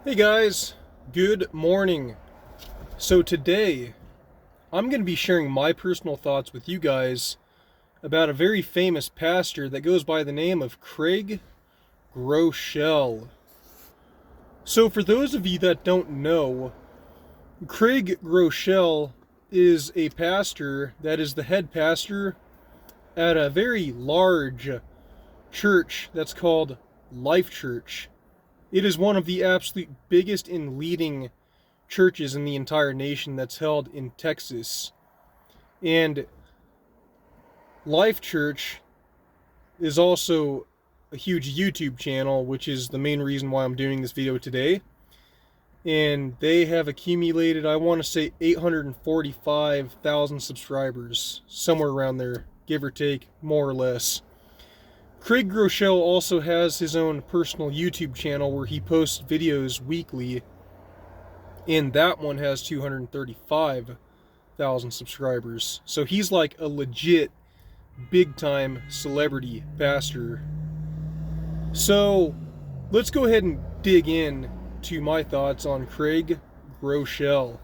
Hey guys, good morning. So today, I'm going to be sharing my personal thoughts with you guys about a very famous pastor that goes by the name of Craig Groeschel. So for those of you that don't know, Craig Groeschel is a pastor that is the head pastor at a very large church that's called Life.Church. It is one of the absolute biggest and leading churches in the entire nation that's held in Texas. And Life.Church is also a huge YouTube channel, which is the main reason why I'm doing this video today. And they have accumulated, I want to say, 845,000 subscribers, somewhere around there, give or take, more or less. Craig Groeschel also has his own personal YouTube channel where he posts videos weekly, and that one has 235,000 subscribers. So he's like a legit big time celebrity pastor. So let's go ahead and dig in to my thoughts on Craig Groeschel.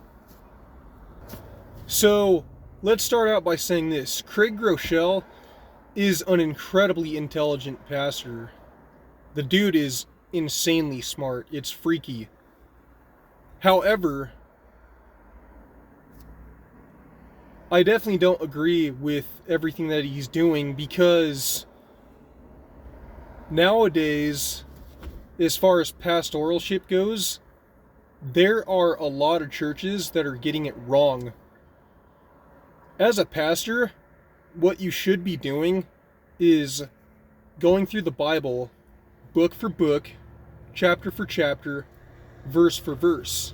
So let's start out by saying this. Craig Groeschel is an incredibly intelligent pastor. The dude is insanely smart. It's freaky. However, I definitely don't agree with everything that he's doing, because nowadays, as far as pastoralship goes, there are a lot of churches that are getting it wrong. As a pastor, what you should be doing is going through the Bible book for book, chapter for chapter, verse for verse.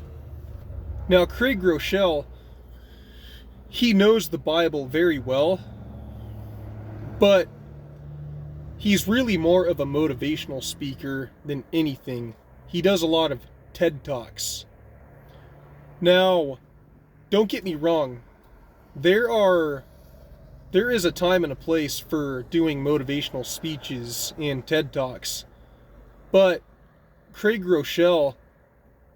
Now, Craig Groeschel, he knows the Bible very well, but he's really more of a motivational speaker than anything. He does a lot of TED Talks. Now, don't get me wrong, there is a time and a place for doing motivational speeches and TED Talks, but Craig Groeschel,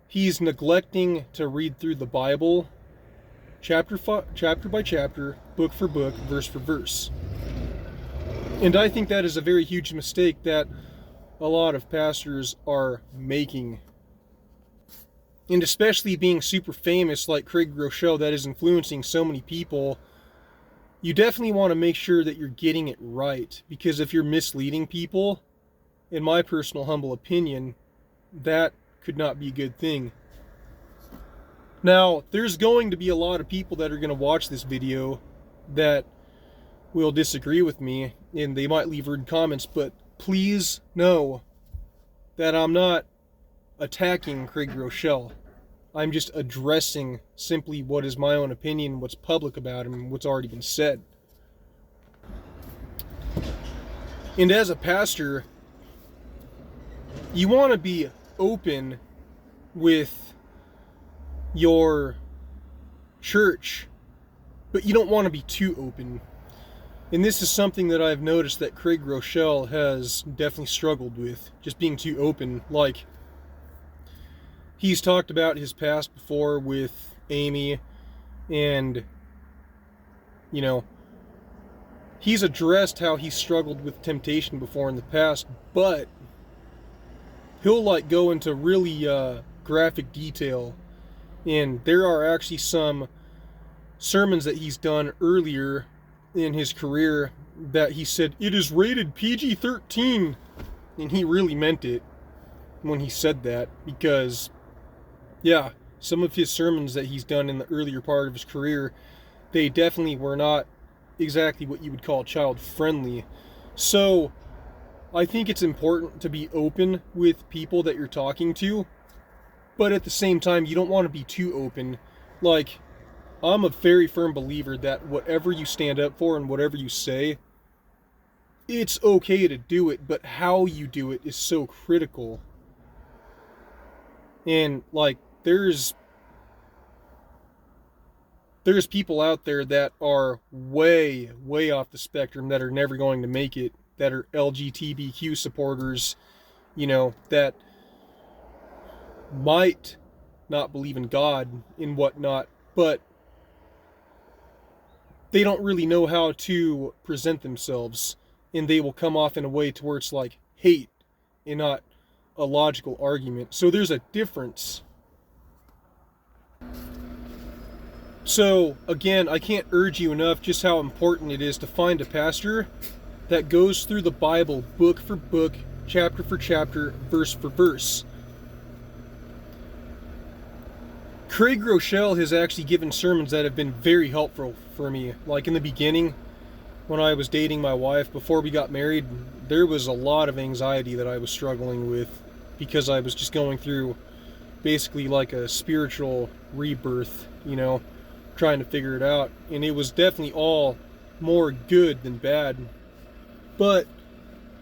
he's neglecting to read through the Bible chapter by chapter, book for book, verse for verse. And I think that is a very huge mistake that a lot of pastors are making. And especially being super famous like Craig Groeschel, that is influencing so many people, you definitely want to make sure that you're getting it right. Because if you're misleading people, in my personal humble opinion, that could not be a good thing. Now, there's going to be a lot of people that are going to watch this video that will disagree with me, and they might leave rude comments, but please know that I'm not attacking Craig Groeschel. I'm just addressing simply what is my own opinion, what's public about him, and what's already been said. And as a pastor, you want to be open with your church, but you don't want to be too open. And this is something that I've noticed that Craig Groeschel has definitely struggled with, just being too open. Like, he's talked about his past before with Amy, and, you know, he's addressed how he struggled with temptation before in the past, but he'll like go into really graphic detail. And there are actually some sermons that he's done earlier in his career that he said, "It is rated PG-13. And he really meant it when he said that, because, yeah, some of his sermons that he's done in the earlier part of his career, they definitely were not exactly what you would call child-friendly. So, I think it's important to be open with people that you're talking to, but at the same time, you don't want to be too open. Like, I'm a very firm believer that whatever you stand up for and whatever you say, it's okay to do it, but how you do it is so critical. And, like, there's people out there that are way, way off the spectrum that are never going to make it, that are LGBTQ supporters, you know, that might not believe in God and whatnot, but they don't really know how to present themselves, and they will come off in a way to where it's like hate and not a logical argument. So there's a difference. So again, I can't urge you enough just how important it is to find a pastor that goes through the Bible book for book, chapter for chapter, verse for verse. Craig Groeschel has actually given sermons that have been very helpful for me. Like in the beginning, when I was dating my wife, before we got married, there was a lot of anxiety that I was struggling with because I was just going through basically like a spiritual rebirth, trying to figure it out. And it was definitely all more good than bad. But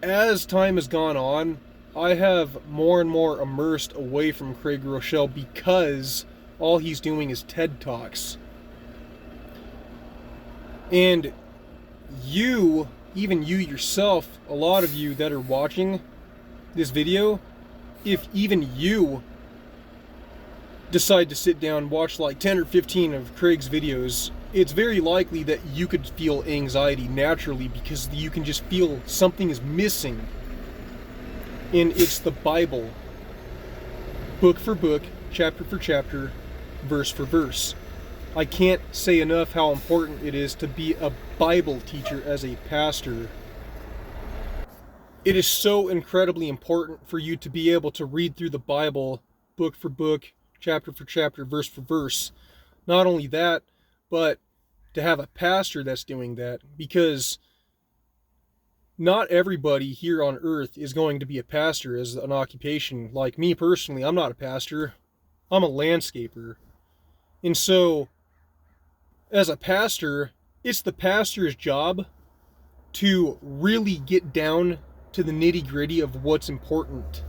as time has gone on, I have more and more immersed away from Craig Groeschel because all he's doing is TED Talks. And you, even you yourself, a lot of you that are watching this video, if even you decide to sit down and watch like 10 or 15 of Craig's videos, it's very likely that you could feel anxiety naturally because you can just feel something is missing. And it's the Bible, book for book, chapter for chapter, verse for verse. I can't say enough how important it is to be a Bible teacher as a pastor. It is so incredibly important for you to be able to read through the Bible, book for book, chapter for chapter, verse for verse. Not only that, but to have a pastor that's doing that, because not everybody here on earth is going to be a pastor as an occupation. Like me personally, I'm not a pastor. I'm a landscaper. And so, as a pastor, it's the pastor's job to really get down to the nitty-gritty of what's important.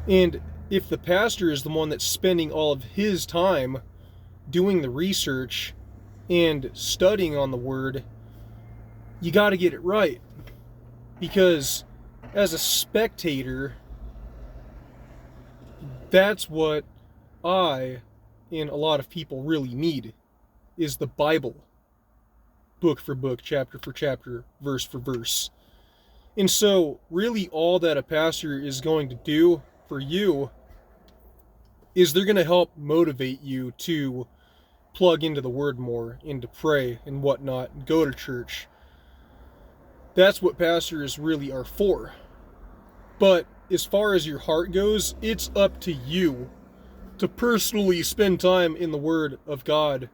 And if the pastor is the one that's spending all of his time doing the research and studying on the word, you got to get it right. Because as a spectator, that's what I and a lot of people really need, is the Bible, book for book, chapter for chapter, verse for verse. And so really all that a pastor is going to do for you is they're going to help motivate you to plug into the word more and to pray and whatnot and go to church. That's what pastors really are for. But as far as your heart goes, it's up to you to personally spend time in the Word of God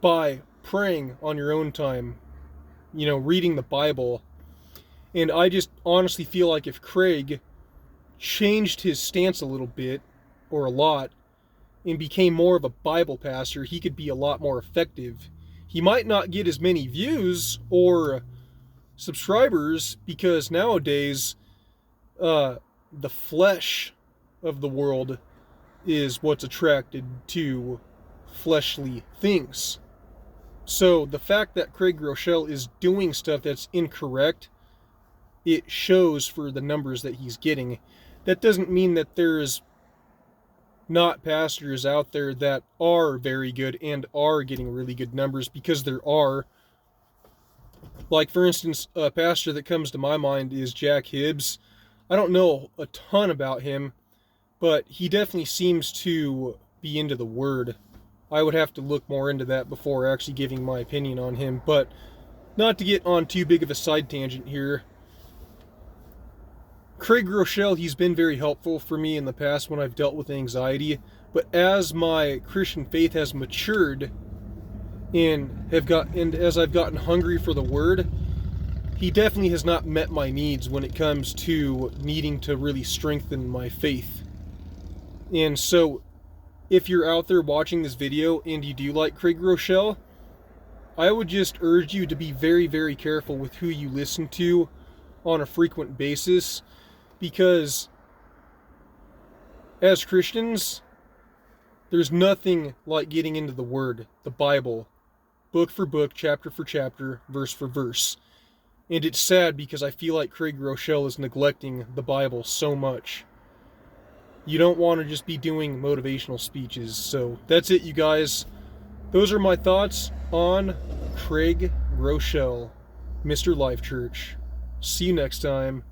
by praying on your own time, reading the Bible. And I just honestly feel like if Craig changed his stance a little bit, or a lot, and became more of a Bible pastor, he could be a lot more effective. He might not get as many views or subscribers because nowadays the flesh of the world is what's attracted to fleshly things. So the fact that Craig Groeschel is doing stuff that's incorrect, it shows for the numbers that he's getting. That doesn't mean that there's not pastors out there that are very good and are getting really good numbers, because there are. Like, for instance, a pastor that comes to my mind is Jack Hibbs. I don't know a ton about him, but he definitely seems to be into the word. I would have to look more into that before actually giving my opinion on him, but not to get on too big of a side tangent here. Craig Groeschel, he's been very helpful for me in the past when I've dealt with anxiety, but as my Christian faith has matured and as I've gotten hungry for the word, he definitely has not met my needs when it comes to needing to really strengthen my faith. And so, if you're out there watching this video and you do like Craig Groeschel, I would just urge you to be very, very careful with who you listen to on a frequent basis, because as Christians, there's nothing like getting into the Word, the Bible, book for book, chapter for chapter, verse for verse. And it's sad because I feel like Craig Groeschel is neglecting the Bible so much. You don't want to just be doing motivational speeches. So that's it, you guys. Those are my thoughts on Craig Groeschel, Mr. Life.Church. See you next time.